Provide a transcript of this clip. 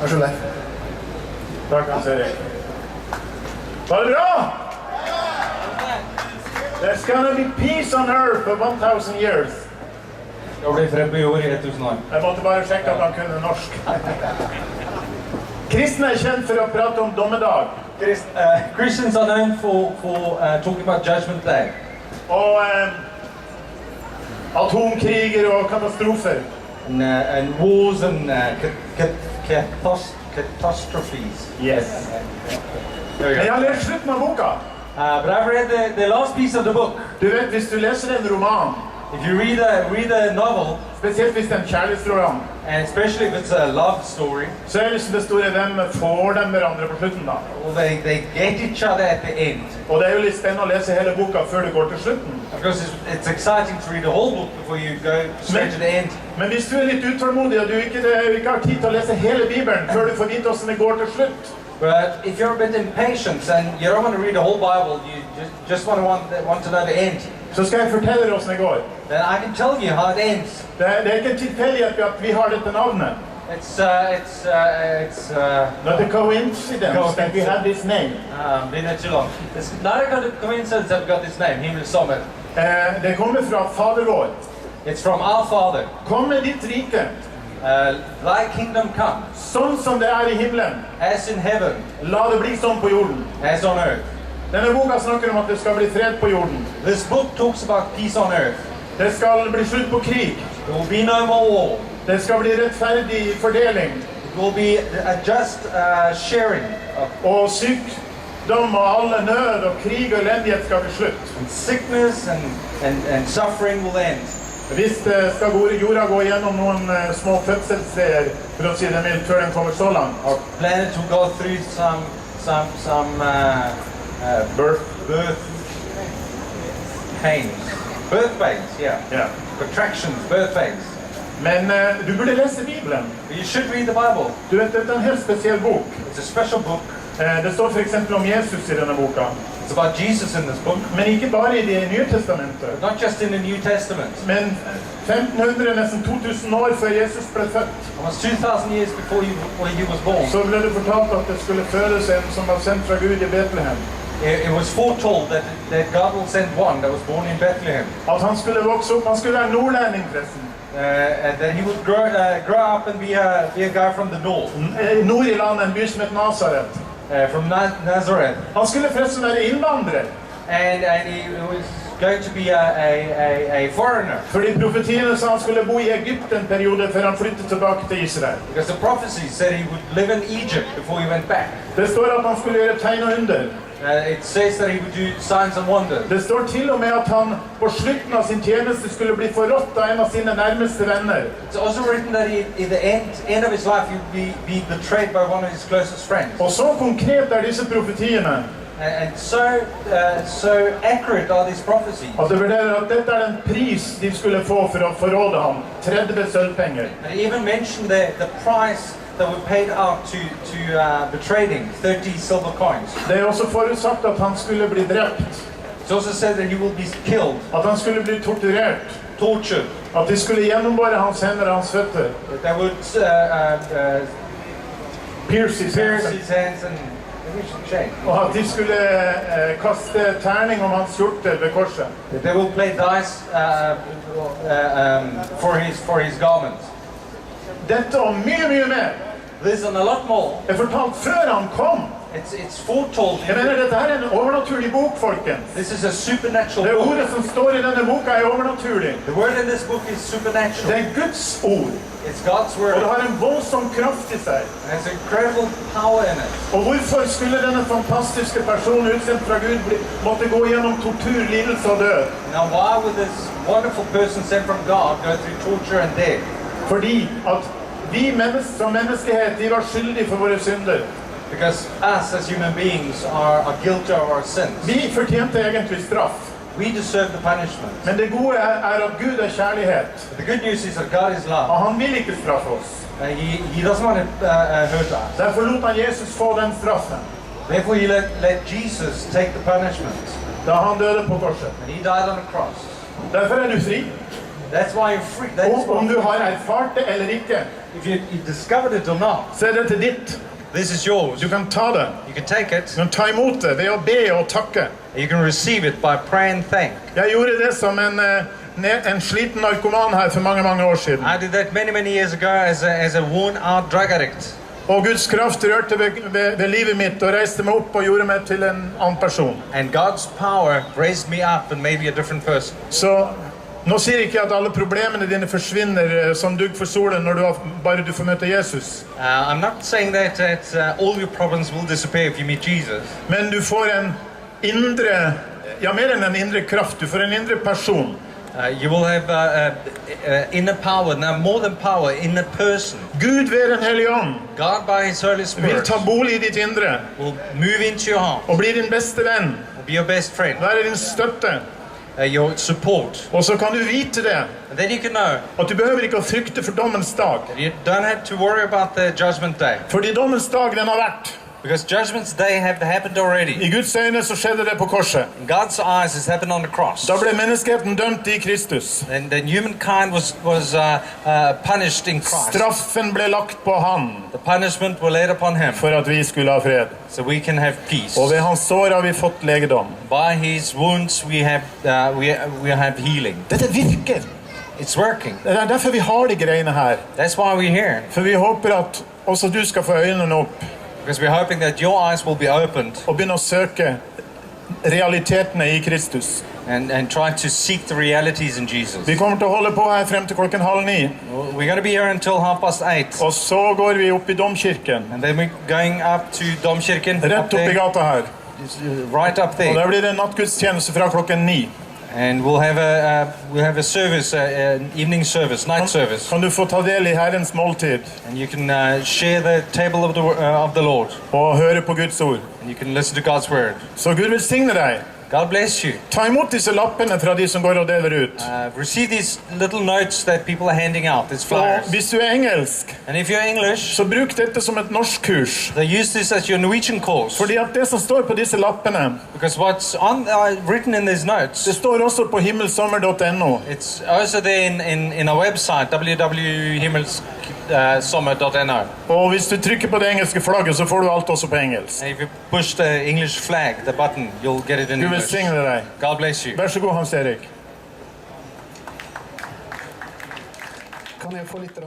Vær så god. Takk, Hans Erik. Var det bra? There's gonna be peace on earth for 1,000 years. Det blir fred på jord i 1000 år. Jeg måtte bare sjekke at han kunne norsk. Kristne kjent for å prate om dommedag. Christians are known for talking about Judgment Day. Og atomkriger og katastrofer. And wars and catastrophes. Yes. Jeg har lest slutten av boka. But I've read the last piece of the book. Du vet, hvis du leser en roman, if you read a novel, spesielt hvis det er en kjærlighetsroman, and especially if it's a love story, så er liksom det store hvem får dem hverandre på slutten da. Well, they get each other at the end. Og det er jo litt spennende å lese hele boka før du går til slutten. Of course, it's exciting to read the whole book before you go straight to the end. Men hvis du er litt utålmodig og du ikke har tid til å lese hele Bibelen før du får vite hvordan det går til slutt, but if you're a bit impatient and you don't want to read the whole Bible, you just want to know the end, så skal jeg fortelle dere hvordan det går. then I can tell you how it ends. Det er ikke en tilfeldighet at vi har dette navnet. It's not a coincidence that we have this name. Been there too long. It's not a coincidence that we got this name, Himmel Sommer. Det kommer fra Fader vår. It's from our Father. Kom med ditt rike. Thy kingdom come. Sånn som det er i himmelen. As in heaven. La det bli sånn på jorden. As on earth. Denne boka snakker om at det skal bli fred på jorden. This book talks about peace on earth. Det skal bli slutt på krig. There will be no more war. Det skal bli rettferdig fordeling. It will be a just sharing. Og sykdom og alle nød og krig og elendighet skal bli slutt. And sickness and suffering will end. Hvis det skal jorda gå gjennom noen små fødselssteder, for å si det mildt, før den kommer så langt. Our planet will go through some birth pains, yeah. Contractions, birth pains. Men du burde lese Bibelen. But you should read the Bible. Du vet, det er en helt spesiell bok. It's a special book. Det står for eksempel om Jesus i denne boka. It's about Jesus in this book. Men ikke bare i Det nye testamentet. But not just in the New Testament. Men 1500, nesten 2000 år før Jesus ble født. Almost 2,000 years before he was born. Så ble det fortalt at det skulle fødes en som var sendt fra Gud i Bethlehem. It was foretold that God will send one that was born in Bethlehem. At han skulle vokse opp, han skulle være nordlending, forresten. And that he would grow up and be a guy from the north. Nord i landet, en by som het Nazaret. From Nazareth. Han skulle forresten være innvandrer. And he was going to be a foreigner. Fordi profetiene sa han skulle bo i Egypt en periode før han flyttet tilbake til Israel. Because the prophecy said he would live in Egypt before he went back. Det står at han skulle gjøre tegn og under. It says that he would do signs and wonders. Det står til og med at han på slutten av sin tjeneste skulle bli forrådt av en av sine nærmeste venner. It's also written that in the end of his life he would be betrayed by one of his closest friends. Og så konkret er disse profetiene. And so accurate are these prophecies. At det vurderer at dette er den pris de skulle få for å forråde ham. 30 sølvpenger. And even mentioned the price that were paid out to betray him, 30 silver coins. Det er også forutsagt at han skulle bli drept. It's also said that he will be killed. At han skulle bli torturert. Tortured. At de skulle gjennombore hans hender og hans føtter. That they would pierce his hands and og at de skulle kaste terning om hans kjortel ved korset. That they will play dice for his garments. Dette og mye mer. This and a lot more. Er fortalt før han kom. It's foretold. Jeg mener, dette her er en overnaturlig bok, folkens. This is a supernatural book. Det ordet som står i denne boka er overnaturlig. The word in this book is supernatural. Det er Guds ord. It's God's word. Og det har en voldsom kraft i seg. There's incredible power in it. Og hvorfor skulle denne fantastiske personen utsendt fra Gud måtte gå gjennom tortur, lidelse og død? Now why would this wonderful person sent from God go through torture and death? Fordi at vi som menneskehet, de var skyldige for våre synder. Because us as human beings are guilty of our sins. Vi fortjente egentlig straff. We deserve the punishment. Men det gode er at Gud er kjærlighet. The good news is that God is love. Og han vil ikke straffe oss. He doesn't want to hurt us. Derfor lot han Jesus få den straffen. Therefore he let Jesus take the punishment. Da han døde på korset. And he died on the cross. Derfor er du fri. That's why you're free. That's Og om why, du har erfart det eller ikke, if you discovered it or not, så er det til ditt. this is yours. Du kan ta det. You can take it. Du kan ta imot det ved å be og takke. You can receive it by pray and thank. Jeg gjorde det som en sliten narkoman her for mange år siden. I did that many years ago as a worn-out drug addict. Og Guds kraft rørte ved livet mitt og reiste meg opp og gjorde meg til en annen person. And God's power raised me up and made me a different person. Så nå sier jeg ikke at alle problemene dine forsvinner som dugg for solen når bare du får møte Jesus. I'm not saying that all your problems will disappear if you meet Jesus. Men du får en indre, ja, mer enn en indre kraft, du får en indre person. You will have inner power, now more than power, inner person. Gud ved den hellige ånd God by His Holy vil Spirit ta bolig i ditt indre will move into your heart, og bli din beste venn, will be your best friend, være din støtte. Your support. Og så kan du vite det, And then you can know at du behøver ikke å frykte for dommens dag. that you don't have to worry about the judgment day. Fordi dommens dag, den har vært. Because judgment's day have happened already. I Guds øyne så skjedde det på korset. In God's eyes, it's happened on the cross. Da ble menneskeheten dømt i Kristus. And then humankind was punished in Christ. Straffen ble lagt på han The punishment was laid upon Him, for at vi skulle ha fred. so we can have peace. Og ved hans sår har vi fått legedom. By His wounds, we have healing. Dette virker. It's working. Det er derfor vi har de greiene her. That's why we're here. For vi håper at også du skal få øynene opp Because we're hoping that your eyes will be opened og begynne å søke realitetene i Kristus. and try to seek the realities in Jesus. Vi kommer til å holde på her frem til 8:30. We're going to be here until 8:30. Og så går vi opp i domkirken, And then we're going up to Domkirken, rett up opp i there, gata her. right up Og there. der blir det en nattgudstjeneste fra 9:00. And we'll have a service, an evening service, night service. Kan du få ta del i Herrens måltid And you can share the table of the Lord. og høre på Guds ord. And you can listen to God's word. Så Gud velsigne deg. God bless you. Ta imot disse lappene fra de som går og deler ut. Receive these little notes that people are handing out, these Og flyers. hvis du er engelsk, And if you're English, så bruk dette som et norskkurs. they use this as your Norwegian course. Fordi at det som står på disse lappene, Because what's written in these notes, det står også på himmelsommer.no. it's also there in our website, www.himmelsommer.no. Og hvis du trykker på det engelske flagget, så får du alt også på engelsk. And if you push the English flag, the button, you'll get it in Gud English. velsigne deg. God bless you. Vær så god, Hans Erik. Kan jeg få litt